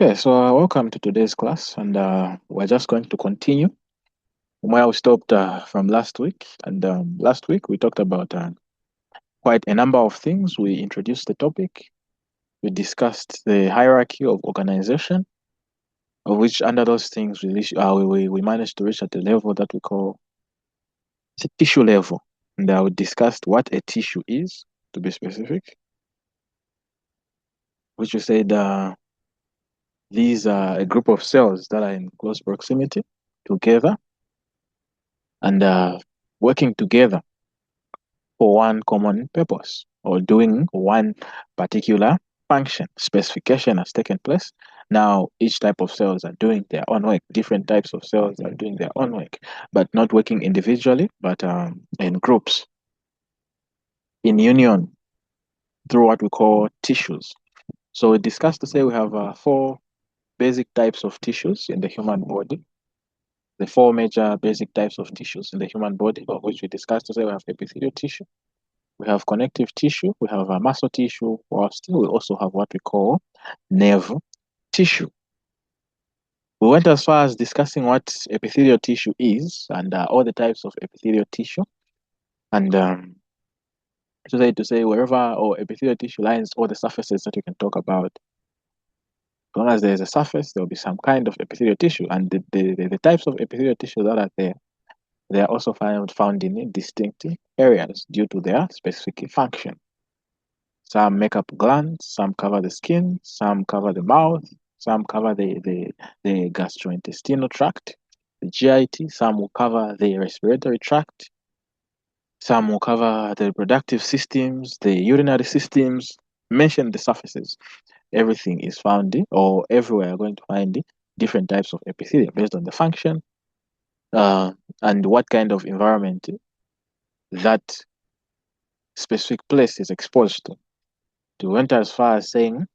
Okay, so welcome to today's class, and we're just going to continue where we stopped from last week. And last week we talked about quite a number of things. We introduced the topic, we discussed the hierarchy of organization, of which under those things we managed to reach at the level that we call the tissue level. And we discussed what a tissue is, to be specific, which we said these are a group of cells that are in close proximity together and working together for one common purpose or doing one particular function. Specification has taken place. Now, each type of cells are doing their own work. Different types of cells are doing their own work, but not working individually, but in groups, in union, through what we call tissues. So we discussed to say we have four basic types of tissues in the human body. The four major basic types of tissues in the human body, of which we discussed to say we have epithelial tissue, we have connective tissue, we have muscle tissue, while still we also have what we call nerve tissue. We went as far as discussing what epithelial tissue is and all the types of epithelial tissue. And to say wherever or epithelial tissue lines all the surfaces that we can talk about, as long as there's a surface, there will be some kind of epithelial tissue. And the types of epithelial tissue that are there, they are also found in distinct areas due to their specific function. Some make up glands, some cover the skin, some cover the mouth, some cover the gastrointestinal tract, the GIT, some will cover the respiratory tract, some will cover the reproductive systems, the urinary systems. Mention the surfaces. Everything is found or everywhere you're going to find different types of epithelium based on the function uh, and what kind of environment that specific place is exposed to. To went as far as saying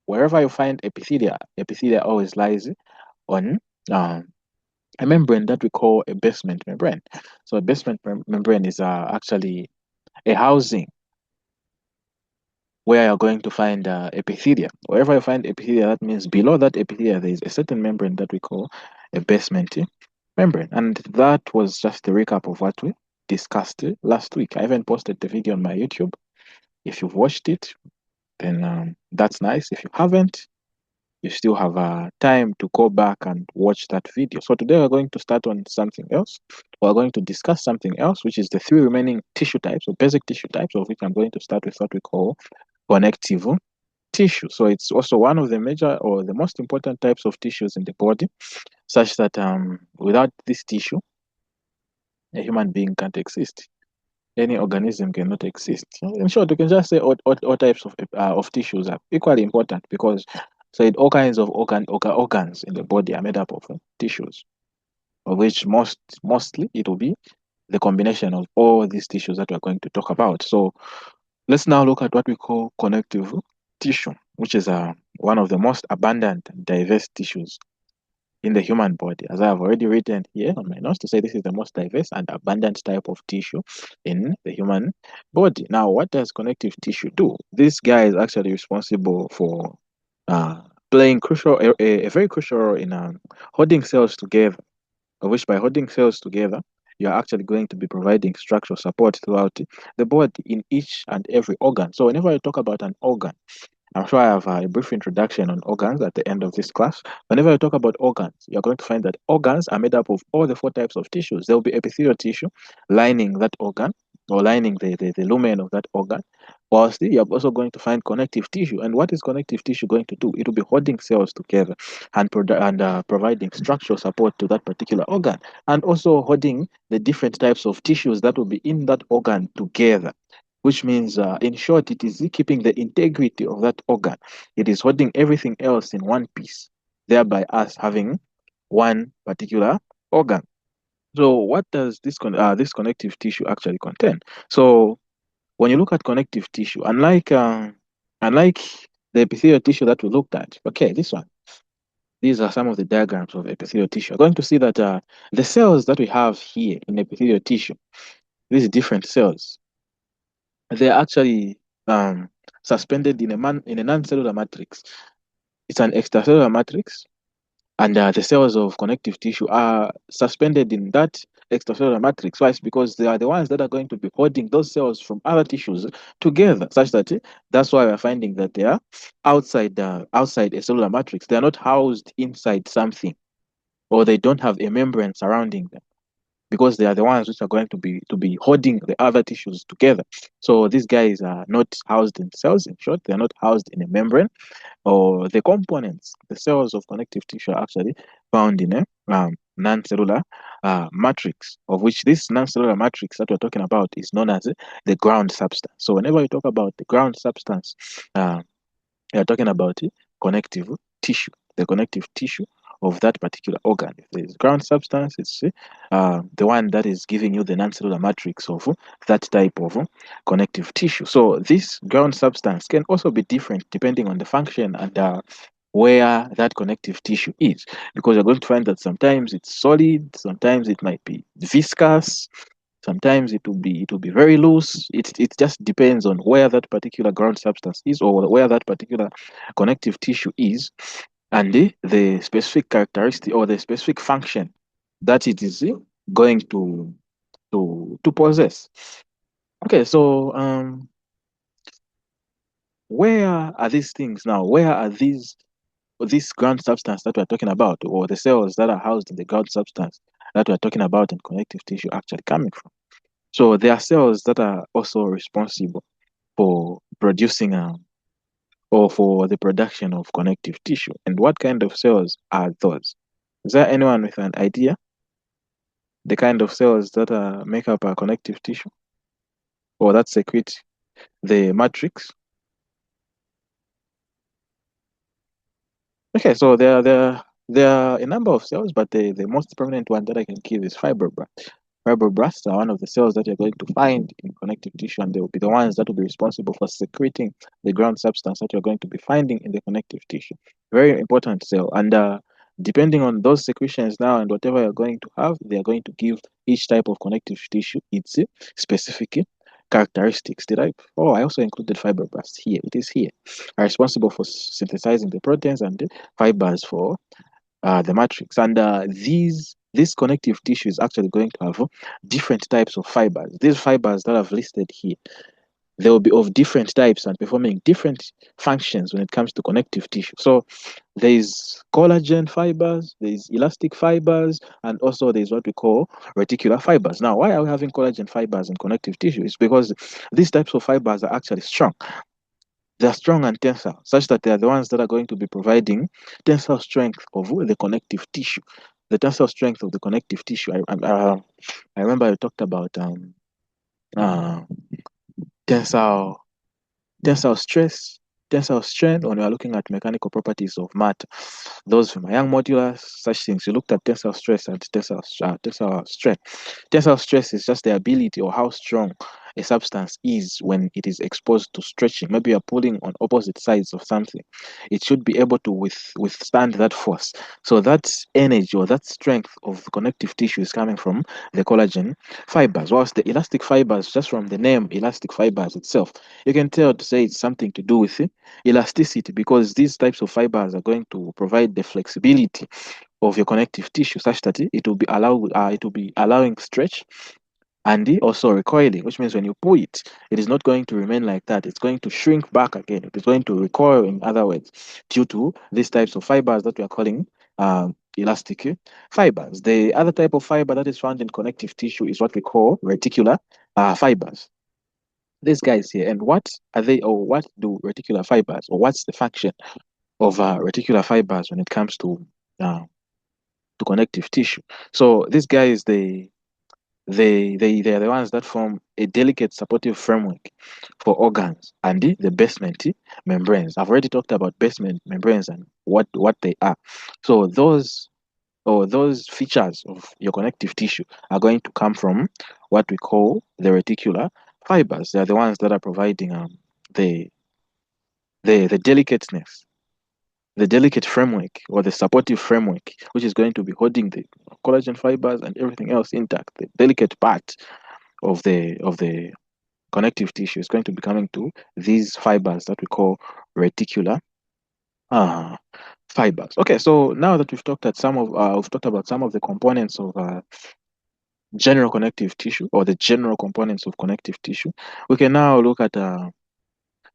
wherever you find epithelia always lies on a membrane that we call a basement membrane. So a basement membrane is actually a housing where you're going to find epithelia. Wherever you find epithelia, that means below that epithelia, there is a certain membrane that we call a basement membrane. And that was just a recap of what we discussed last week. I even posted the video on my YouTube. If you've watched it, then that's nice. If you haven't, you still have time to go back and watch that video. So today we're going to start on something else. We're going to discuss something else, which is the three remaining tissue types or basic tissue types, of which I'm going to start with what we call connective tissue. So it's also one of the major or the most important types of tissues in the body, such that without this tissue, a human being can't exist. Any organism cannot exist. In short, you can just say all types of tissues are equally important because so all kinds of organs in the body are made up of tissues, of which mostly it will be the combination of all these tissues that we're going to talk about. So let's now look at what we call connective tissue, which is one of the most abundant and diverse tissues in the human body. As I have already written here on my notes to say this is the most diverse and abundant type of tissue in the human body. Now, what does connective tissue do? This guy is actually responsible for playing a very crucial role in holding cells together, of which by holding cells together, you're actually going to be providing structural support throughout the body in each and every organ. So whenever I talk about an organ, I'm sure I have a brief introduction on organs at the end of this class. Whenever you talk about organs, you're going to find that organs are made up of all the four types of tissues. There will be epithelial tissue lining that organ or lining the lumen of that organ. Whilst you're also going to find connective tissue. And what is connective tissue going to do? It will be holding cells together and providing structural support to that particular organ, and also holding the different types of tissues that will be in that organ together, which means, in short, it is keeping the integrity of that organ. It is holding everything else in one piece, thereby us having one particular organ. So, what does this connective tissue actually contain? So, when you look at connective tissue, unlike the epithelial tissue that we looked at, okay, this one. These are some of the diagrams of epithelial tissue. You're going to see that the cells that we have here in epithelial tissue, these different cells, they're actually suspended in a non-cellular matrix. It's an extracellular matrix, and the cells of connective tissue are suspended in that extracellular matrix. Why? It's because they are the ones that are going to be holding those cells from other tissues together, such that that's why we're finding that they are outside a cellular matrix. They are not housed inside something, or they don't have a membrane surrounding them, because they are the ones which are going to be holding the other tissues together. So these guys are not housed in cells. In short, they are not housed in a membrane, or the components, the cells of connective tissue are actually found in a non-cellular matrix, of which this non-cellular matrix that we're talking about is known as the ground substance. So whenever we talk about the ground substance, uh, we are talking about connective tissue, the connective tissue of that particular organ. If there is ground substance, it's the one that is giving you the non-cellular matrix of that type of connective tissue. So this ground substance can also be different depending on the function and where that connective tissue is, because you're going to find that sometimes it's solid, sometimes it might be viscous, sometimes it will be very loose. It just depends on where that particular ground substance is, or where that particular connective tissue is, and the specific characteristic or the specific function that it is going to possess. Okay, so where are these things now? Where are this ground substance that we're talking about, or the cells that are housed in the ground substance that we're talking about in connective tissue, actually coming from? So there are cells that are also responsible for producing or for the production of connective tissue. And what kind of cells are those? Is there anyone with an idea? The kind of cells that make up our connective tissue, or that secrete the matrix? Okay, so there are a number of cells, but the most prominent one that I can give is fibroblasts. Fibroblasts are one of the cells that you're going to find in connective tissue, and they will be the ones that will be responsible for secreting the ground substance that you're going to be finding in the connective tissue. Very important cell, and depending on those secretions now and whatever you're going to have, they are going to give each type of connective tissue its specific characteristics. Did I? Oh, I also included fibroblasts here. It is here. Are responsible for synthesizing the proteins and the fibers for the matrix. And this connective tissue is actually going to have different types of fibers. These fibers that I've listed here, they will be of different types and performing different functions when it comes to connective tissue. So there is collagen fibers, there is elastic fibers, and also there is what we call reticular fibers. Now, why are we having collagen fibers in connective tissue? It's because these types of fibers are actually strong. They're strong and tensile, such that they are the ones that are going to be providing tensile strength of the connective tissue. The tensile strength of the connective tissue. I remember I talked about uh, tensile tensile stress, tensile strain when we are looking at mechanical properties of matter. Those from Young modulus, such things. You looked at tensile stress and tensile strain. Tensile stress is just the ability or how strong a substance is when it is exposed to stretching. Maybe you're pulling on opposite sides of something. It should be able to withstand that force. So that energy or that strength of the connective tissue is coming from the collagen fibers. Whilst the elastic fibers, just from the name elastic fibers itself, you can tell to say it's something to do with elasticity, because these types of fibers are going to provide the flexibility of your connective tissue such that it will be allowing stretch and also recoiling, which means when you pull it, it is not going to remain like that. It's going to shrink back again. It is going to recoil, in other words, due to these types of fibers that we are calling elastic fibers. The other type of fiber that is found in connective tissue is what we call reticular fibers. These guys here, and what are they, or what do reticular fibers, or what's the function of reticular fibers when it comes to connective tissue? So these guys, they are the ones that form a delicate supportive framework for organs and the basement membranes. I've already talked about basement membranes and what they are. So those features of your connective tissue are going to come from what we call the reticular fibers. They are the ones that are providing the the delicateness, the delicate framework or the supportive framework, which is going to be holding the collagen fibers and everything else intact. The delicate part of the connective tissue is going to be coming to these fibers that we call reticular fibers. Okay, so now that we've talked about some of the components of general connective tissue, or the general components of connective tissue, we can now look at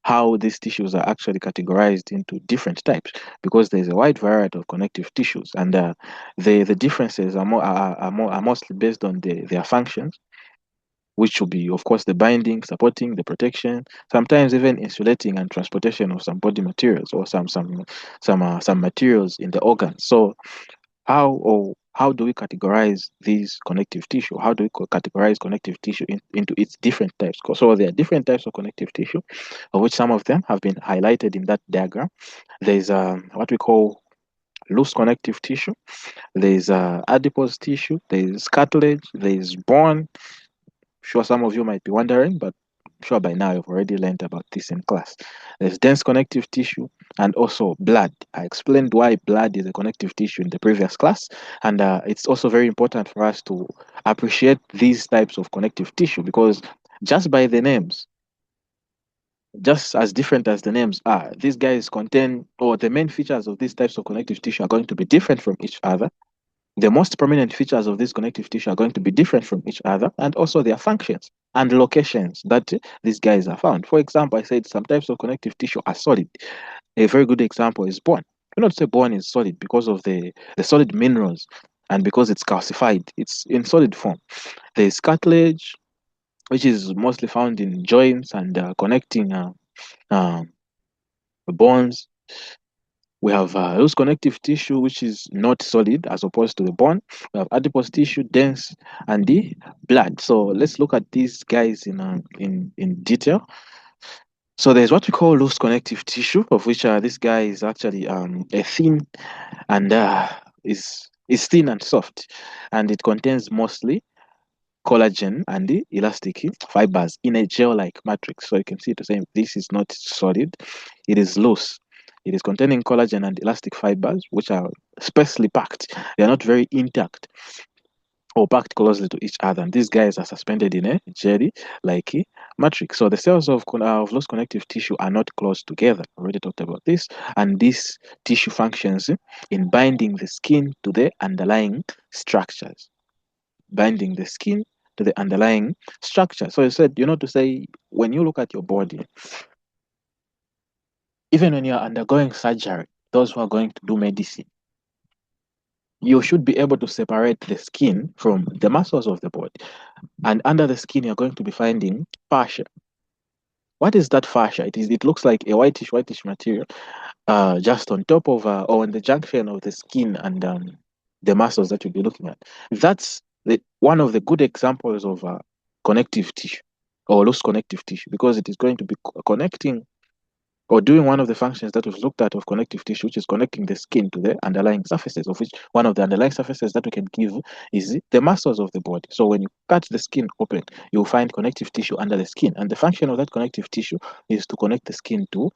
how these tissues are actually categorized into different types, because there's a wide variety of connective tissues, and the differences are mostly based on their functions, which will be, of course, the binding, supporting, the protection, sometimes even insulating and transportation of some body materials, or some materials in the organs. So how do we categorize these connective tissue? How do we categorize connective tissue into its different types? So there are different types of connective tissue, of which some of them have been highlighted in that diagram. There's what we call loose connective tissue. There's adipose tissue. There's cartilage. There's bone. Sure, some of you might be wondering, but I'm sure by now you've already learned about this in class. There's dense connective tissue and also blood. I explained why blood is a connective tissue in the previous class, and it's also very important for us to appreciate these types of connective tissue, because just by the names, just as different as the names are, these guys contain, or the main features of these types of connective tissue are going to be different from each other. The most prominent features of this connective tissue are going to be different from each other, and also their functions and locations that these guys are found. For example, I said some types of connective tissue are solid. A very good example is bone. You not say bone is solid because of the solid minerals and because it's calcified. It's in solid form. There's cartilage, which is mostly found in joints and connecting uh, bones. We have loose connective tissue, which is not solid as opposed to the bone. We have adipose tissue, dense, and the blood. So let's look at these guys in detail. So there's what we call loose connective tissue, of which this guy is actually a thin and is thin and soft, and it contains mostly collagen and the elastic fibers in a gel-like matrix. So you can see the same. This is not solid; it is loose. It is containing collagen and elastic fibers, which are sparsely packed. They are not very intact or packed closely to each other. And these guys are suspended in a jelly-like matrix. So the cells of loose connective tissue are not close together. I already talked about this. And this tissue functions in binding the skin to the underlying structures. Binding the skin to the underlying structure. So I said, to say, when you look at your body, even when you're undergoing surgery, those who are going to do medicine, you should be able to separate the skin from the muscles of the body. And under the skin, you're going to be finding fascia. What is that fascia? It looks like a whitish material, just on top of or on the junction of the skin and the muscles that you'll be looking at. That's one of the good examples of connective tissue, or loose connective tissue, because it is going to be connecting or doing one of the functions that we've looked at of connective tissue, which is connecting the skin to the underlying surfaces, of which one of the underlying surfaces that we can give is the muscles of the body. So when you cut the skin open, you'll find connective tissue under the skin. And the function of that connective tissue is to connect the skin to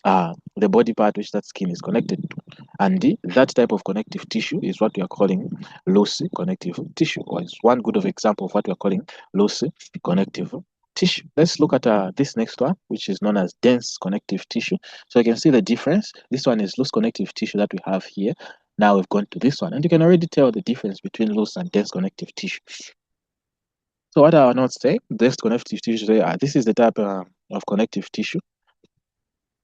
the body part which that skin is connected to. And that type of connective tissue is what we are calling loose connective tissue, or is one good of example of what we are calling loose connective tissue. Let's look at this next one, which is known as dense connective tissue. So you can see the difference. This one is loose connective tissue that we have here. Now we've gone to this one, and you can already tell the difference between loose and dense connective tissue. So what I not say, dense connective tissue, this is the type of connective tissue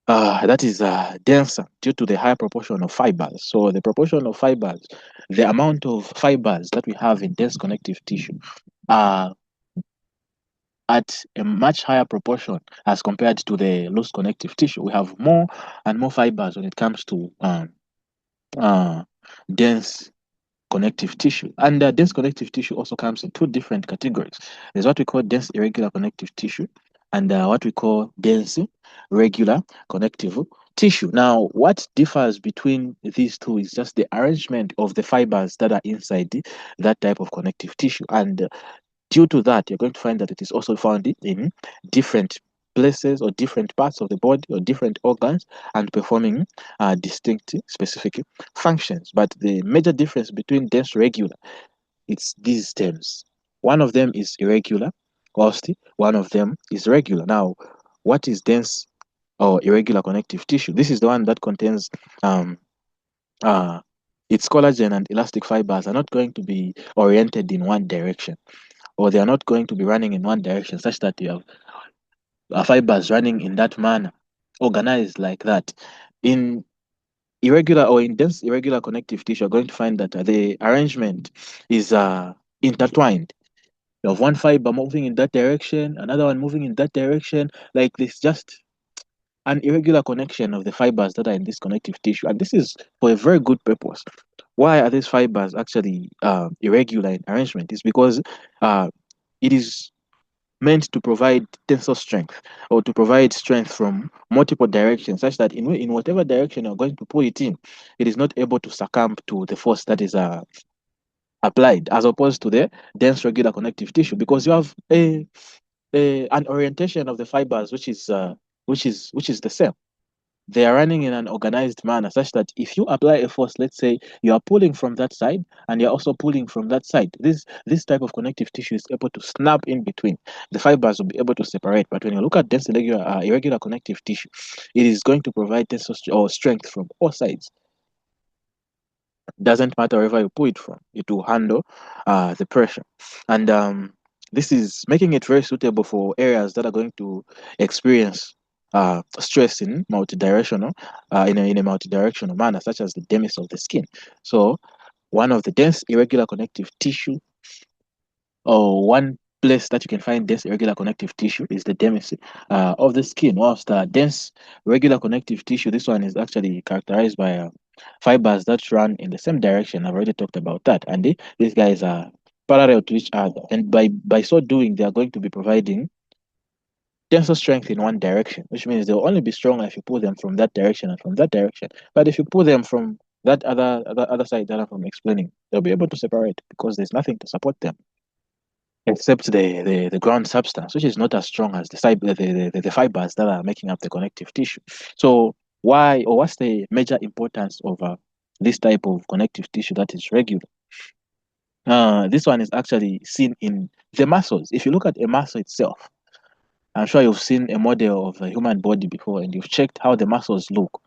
that is denser due to the high proportion of fibers. So the proportion of fibers, the amount of fibers that we have in dense connective tissue are at a much higher proportion as compared to the loose connective tissue. We have more and more fibers when it comes to uh, dense connective tissue. And dense connective tissue also comes in two different categories. There's what we call dense irregular connective tissue and what we call dense regular connective tissue. Now, what differs between these two is just the arrangement of the fibers that are inside that type of connective tissue. And due to that, you're going to find that it is also found in different places or different parts of the body or different organs and performing distinct specific functions. But the major difference between dense regular, it's these terms. One of them is irregular, whilst one of them is regular. Now, what is dense or irregular connective tissue. This is the one that contains um its collagen and elastic fibers are not going to be oriented in one direction, or they are not going to be running in one direction, such that you have fibers running in that manner, organized like that. In irregular or in dense irregular connective tissue, you're going to find that the arrangement is intertwined. You have one fiber moving in that direction, another one moving in that direction, like this, just an irregular connection of the fibers that are in this connective tissue. And this is for a very good purpose. Why are these fibers actually irregular in arrangement? Is because it is meant to provide tensile strength, or to provide strength from multiple directions, such that in whatever direction you're going to pull it in, it is not able to succumb to the force that is applied, as opposed to the dense regular connective tissue, because you have an orientation of the fibers which is the same. They are running in an organized manner, such that if you apply a force, let's say you are pulling from that side and you're also pulling from that side, this type of connective tissue is able to snap in between. The fibers will be able to separate. But when you look at dense irregular connective tissue, it is going to provide tensile or strength from all sides. Doesn't matter wherever you pull it from, it will handle the pressure. And this is making it very suitable for areas that are going to experience stress in multidirectional, in a multidirectional manner, such as the dermis of the skin. So one of the dense irregular connective tissue, or one place that you can find dense irregular connective tissue, is the dermis of the skin. Whilst dense regular connective tissue, this one is actually characterized by fibers that run in the same direction. I've already talked about that, and these guys are parallel to each other, and by so doing, they are going to be providing tensile strength in one direction, which means they'll only be stronger if you pull them from that direction and from that direction. But if you pull them from that other side that I'm explaining, they'll be able to separate, because there's nothing to support them except the ground substance, which is not as strong as the fibers that are making up the connective tissue. So why, or what's the major importance of this type of connective tissue that is regular? This one is actually seen in the muscles. If you look at a muscle itself, I'm sure you've seen a model of a human body before, and you've checked how the muscles look.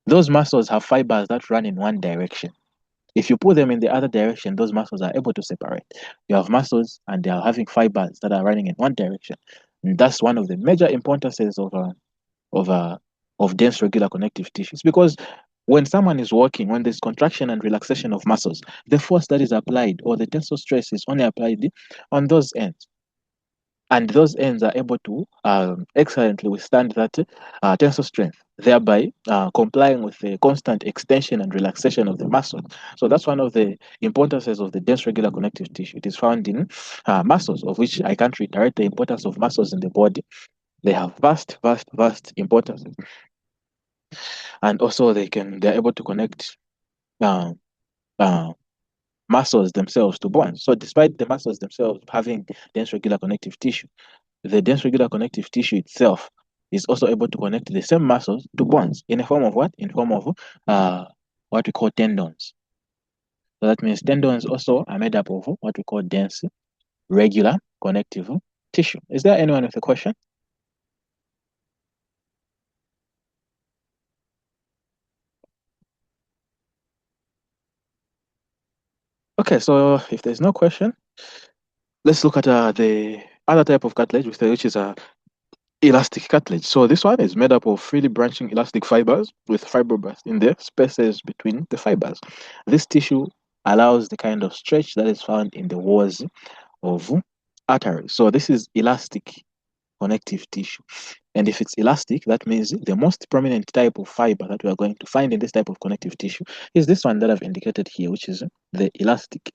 Those muscles have fibers that run in one direction. If you pull them in the other direction, those muscles are able to separate. You have muscles and they are having fibers that are running in one direction. And that's one of the major importances of of dense regular connective tissues. Because when someone is walking, when there's contraction and relaxation of muscles, the force that is applied, or the tensile stress, is only applied on those ends. And those ends are able to excellently withstand that tensile strength, thereby complying with the constant extension and relaxation of the muscle. So that's one of the importances of the dense regular connective tissue. It is found in muscles, of which I can't reiterate the importance of muscles in the body. They have vast importance, and also they're able to connect uh, uh, muscles themselves to bones. So despite the muscles themselves having dense regular connective tissue, the dense regular connective tissue itself is also able to connect the same muscles to bones in a form of what? In form of what we call tendons. So that means tendons also are made up of what we call dense regular connective tissue. Is there anyone with a question? Okay, so if there's no question, let's look at the other type of cartilage, which is elastic cartilage. So this one is made up of freely branching elastic fibers with fibroblasts in the spaces between the fibers. This tissue allows the kind of stretch that is found in the walls of arteries. So this is elastic connective tissue. And if it's elastic, that means the most prominent type of fiber that we are going to find in this type of connective tissue is this one that I've indicated here, which is the elastic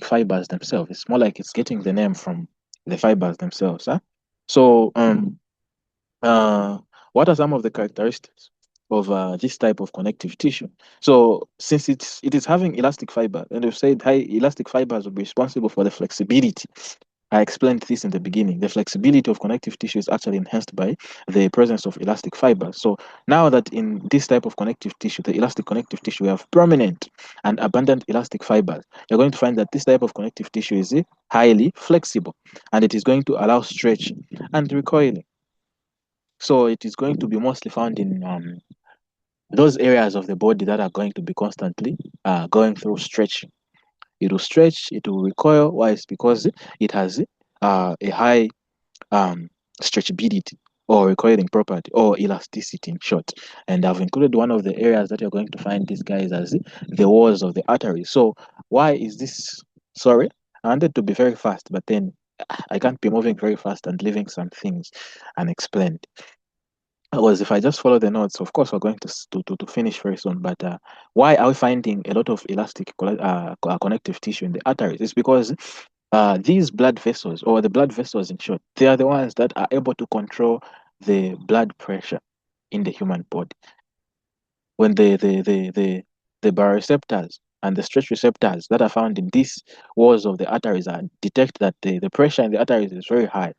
fibers themselves. It's more like it's getting the name from the fibers themselves. Huh? So uh, what are some of the characteristics of this type of connective tissue? So since it is having elastic fiber, and we've said high elastic fibers will be responsible for the flexibility. I explained this in the beginning. The flexibility of connective tissue is actually enhanced by the presence of elastic fibers. So now that in this type of connective tissue, the elastic connective tissue, we have prominent and abundant elastic fibers, you're going to find that this type of connective tissue is highly flexible, and it is going to allow stretch and recoiling. So it is going to be mostly found in those areas of the body that are going to be constantly going through stretching. It will stretch, it will recoil. Why? It's because it has a high um, stretchability or recoiling property or elasticity in short. And I've included one of the areas that you're going to find these guys as the walls of the artery. So why is this? Sorry, I wanted to be very fast, but then I can't be moving very fast and leaving some things unexplained. Because if I just follow the notes, of course, we're going to finish very soon. But why are we finding a lot of elastic connective tissue in the arteries? It's because these blood vessels, or the blood vessels in short, they are the ones that are able to control the blood pressure in the human body. When the baroreceptors and the stretch receptors that are found in these walls of the arteries are detect that the pressure in the arteries is very high,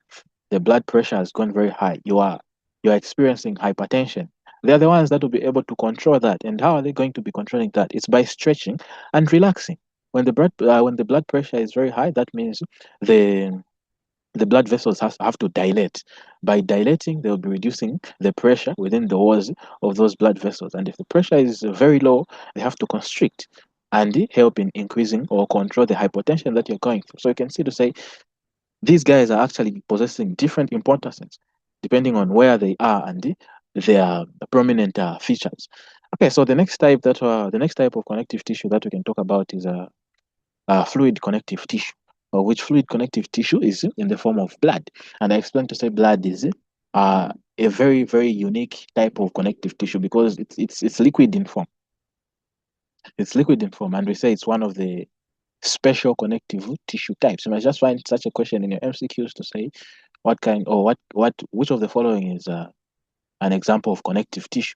the blood pressure has gone very high, you are experiencing hypertension. They are the ones that will be able to control that. And how are they going to be controlling that? It's by stretching and relaxing. When the blood pressure is very high, that means the the blood vessels have to dilate. By dilating, they'll be reducing the pressure within the walls of those blood vessels. And if the pressure is very low, they have to constrict and help in increasing or control the hypotension that you're going through. So you can see to say these guys are actually possessing different importances depending on where they are and their prominent features. Okay, so the next type of connective tissue that we can talk about is fluid connective tissue, of which fluid connective tissue is in the form of blood. And I explained to say blood is a very, very unique type of connective tissue because it's liquid in form. It's liquid in form, and we say it's one of the special connective tissue types. You might just find such a question in your MCQs to say what kind or which of the following is an example of connective tissue.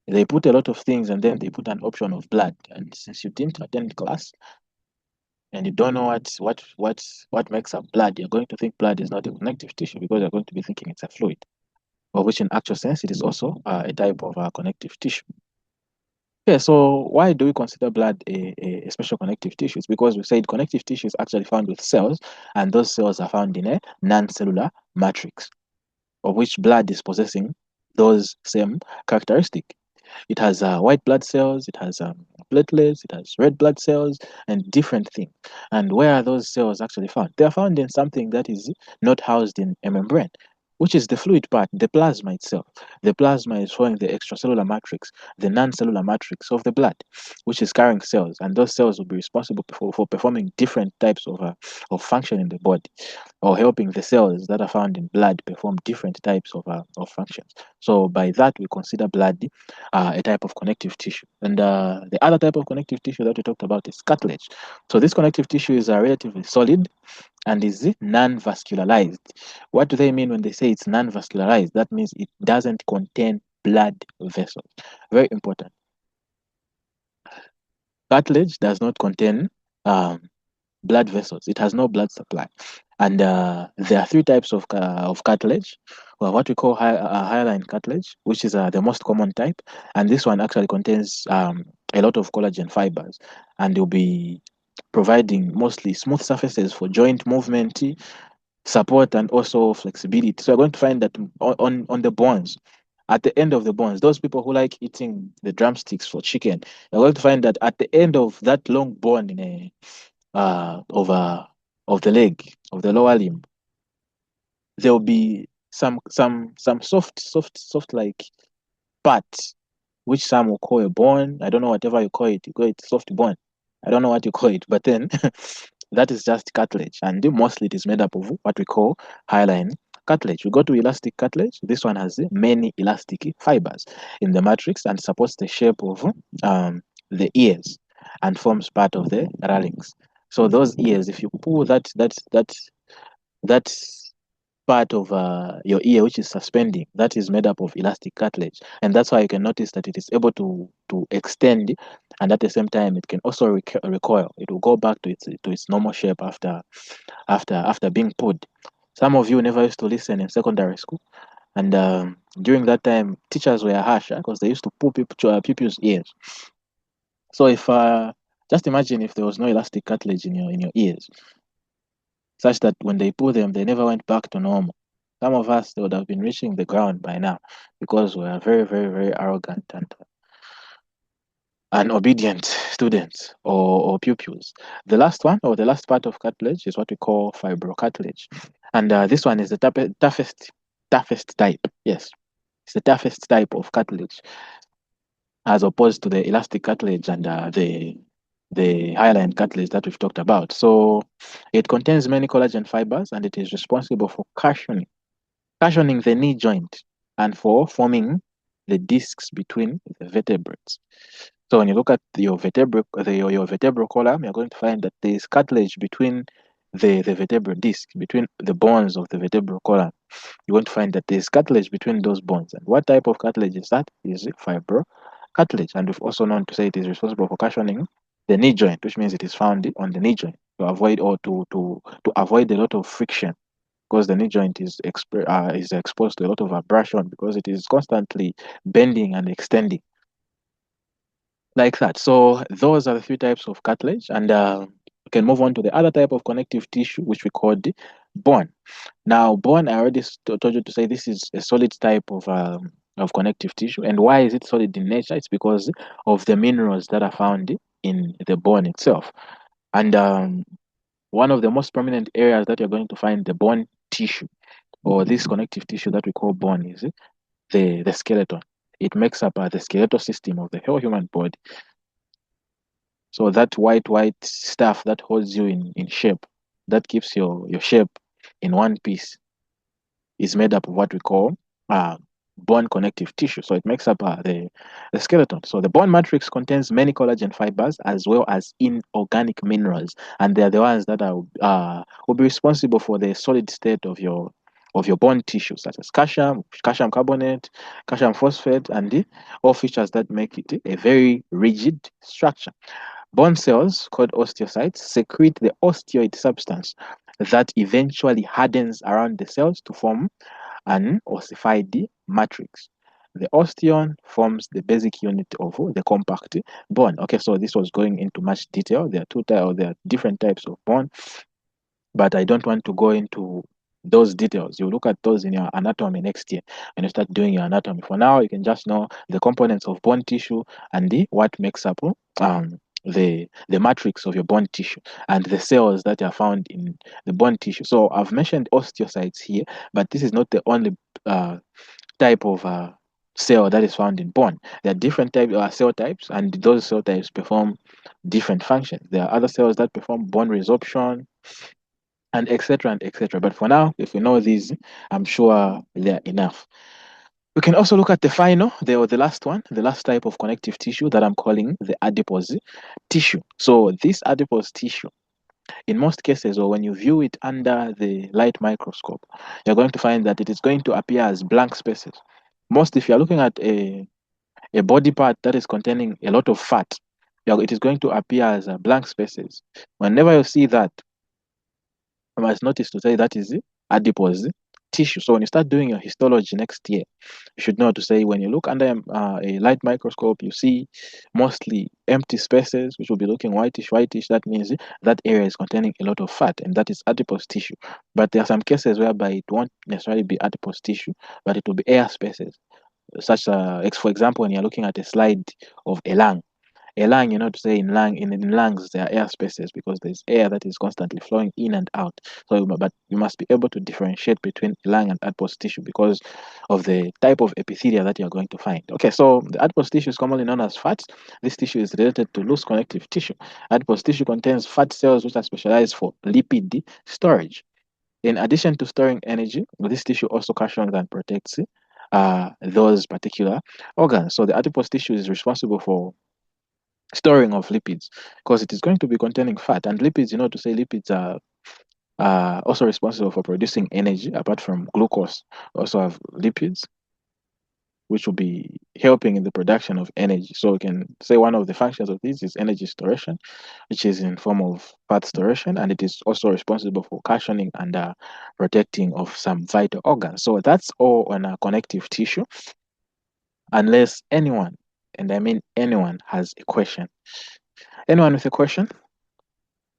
They put a lot of things and then they put an option of blood. And since you didn't attend class and you don't know what makes up blood, you're going to think blood is not a connective tissue because you're going to be thinking it's a fluid, of which in actual sense it is also a type of connective tissue. Yeah, so why do we consider blood a special connective tissue? It's because we said connective tissue is actually found with cells, and those cells are found in a non-cellular matrix, of which blood is possessing those same characteristics. It has white blood cells, it has platelets, it has red blood cells, and different things. And where are those cells actually found? They are found in something that is not housed in a membrane, which is the fluid part, the plasma itself. The plasma is showing the extracellular matrix, the non-cellular matrix of the blood, which is carrying cells, and those cells will be responsible for performing different types of function in the body, or helping the cells that are found in blood perform different types of functions. So by that, we consider blood a type of connective tissue. And the other type of connective tissue that we talked about is cartilage. So this connective tissue is relatively solid and is non-vascularized. What do they mean when they say it's non-vascularized? That means it doesn't contain blood vessels. Very important. Cartilage does not contain blood vessels. It has no blood supply. And there are three types of cartilage. Well, what we call hyaline cartilage, which is the most common type. And this one actually contains a lot of collagen fibers. And you'll be providing mostly smooth surfaces for joint movement, support, and also flexibility. So you're going to find that on the bones, at the end of the bones, those people who like eating the drumsticks for chicken, you're going to find that at the end of that long bone in a of the leg, of the lower limb, there will be some soft like part, which some will call a bone. I don't know, whatever you call it soft bone. I don't know what you call it, but then that is just cartilage, and mostly it is made up of what we call hyaline cartilage. We go to elastic cartilage. This one has many elastic fibers in the matrix and supports the shape of the ears and forms part of the larynx. So those ears, if you pull that part of your ear which is suspending, that is made up of elastic cartilage, and that's why you can notice that it is able to extend, and at the same time it can also recoil. It will go back to its normal shape after being pulled. Some of you never used to listen in secondary school, and during that time teachers were harsh because they used to pull people's ears. So if just imagine if there was no elastic cartilage in your ears, such that when they pull them, they never went back to normal. Some of us, they would have been reaching the ground by now because we are very, very, very arrogant and obedient students or pupils. The last one, or the last part of cartilage, is what we call fibrocartilage. And this one is the toughest type. Yes, it's the toughest type of cartilage, as opposed to the elastic cartilage and the hyaline cartilage that we've talked about. So it contains many collagen fibers, and it is responsible for cushioning the knee joint and for forming the discs between the vertebrates. So when you look at your vertebral column, you're going to find that there is cartilage between the vertebral disc, between the bones of the vertebral column. You're going to find that there's cartilage between those bones. And what type of cartilage is that? Is it fibrocartilage? And we've also known to say it is responsible for cushioning the knee joint, which means it is found on the knee joint to avoid or to avoid a lot of friction, because the knee joint is exposed to a lot of abrasion because it is constantly bending and extending like that. So those are the three types of cartilage, and we can move on to the other type of connective tissue, which we call the bone. Now, bone, I already told you to say this is a solid type of connective tissue. And why is it solid in nature? It's because of the minerals that are found in the bone itself. And one of the most prominent areas that you're going to find the bone tissue, or this connective tissue that we call bone, is the skeleton. It makes up the skeletal system of the whole human body. So that white stuff that holds you in shape, that keeps your shape in one piece, is made up of what we call uh, bone connective tissue. So it makes up the skeleton. So the bone matrix contains many collagen fibers as well as inorganic minerals, and they are the ones that will be responsible for the solid state of your bone tissue, such as calcium carbonate, calcium phosphate, and all features that make it a very rigid structure. Bone cells, called osteocytes, secrete the osteoid substance that eventually hardens around the cells to form an ossified matrix. The osteon forms the basic unit of the compact bone. Okay, so this was going into much detail. There are different types of bone, but I don't want to go into those details. You look at those in your anatomy next year when you start doing your anatomy. For now, you can just know the components of bone tissue and what makes up the matrix of your bone tissue and the cells that are found in the bone tissue. So I've mentioned osteocytes here, but this is not the only type of cell that is found in bone. There are different cell types, and those cell types perform different functions. There are other cells that perform bone resorption, and etc. and etc. But for now, if we know these, I'm sure they're enough. We can also look at the last one, the last type of connective tissue that I'm calling the adipose tissue. So this adipose tissue, in most cases, or when you view it under the light microscope, you're going to find that it is going to appear as blank spaces. Most, if you're looking at a body part that is containing a lot of fat, it is going to appear as blank spaces. Whenever you see that, I must notice to say that is adipose tissue. So when you start doing your histology next year, you should know to say when you look under a light microscope, you see mostly empty spaces, which will be looking whitish. That means that area is containing a lot of fat, and that is adipose tissue. But there are some cases whereby it won't necessarily be adipose tissue, but it will be air spaces. For example, when you're looking at a slide of a lung, to say in lungs there are air spaces because there's air that is constantly flowing in and out. So, but you must be able to differentiate between lung and adipose tissue because of the type of epithelia that you're going to find. Okay, so the adipose tissue is commonly known as fat. This tissue is related to loose connective tissue. Adipose tissue contains fat cells which are specialized for lipid storage. In addition to storing energy, this tissue also cushions and protects those particular organs. So the adipose tissue is responsible for storing of lipids because it is going to be containing fat, and lipids, to say lipids are also responsible for producing energy. Apart from glucose, also have lipids which will be helping in the production of energy. So we can say one of the functions of this is energy storation, which is in form of fat storation, and it is also responsible for cushioning and protecting of some vital organs. So that's all on a connective tissue, unless anyone, and I mean anyone, has a question. Anyone with a question?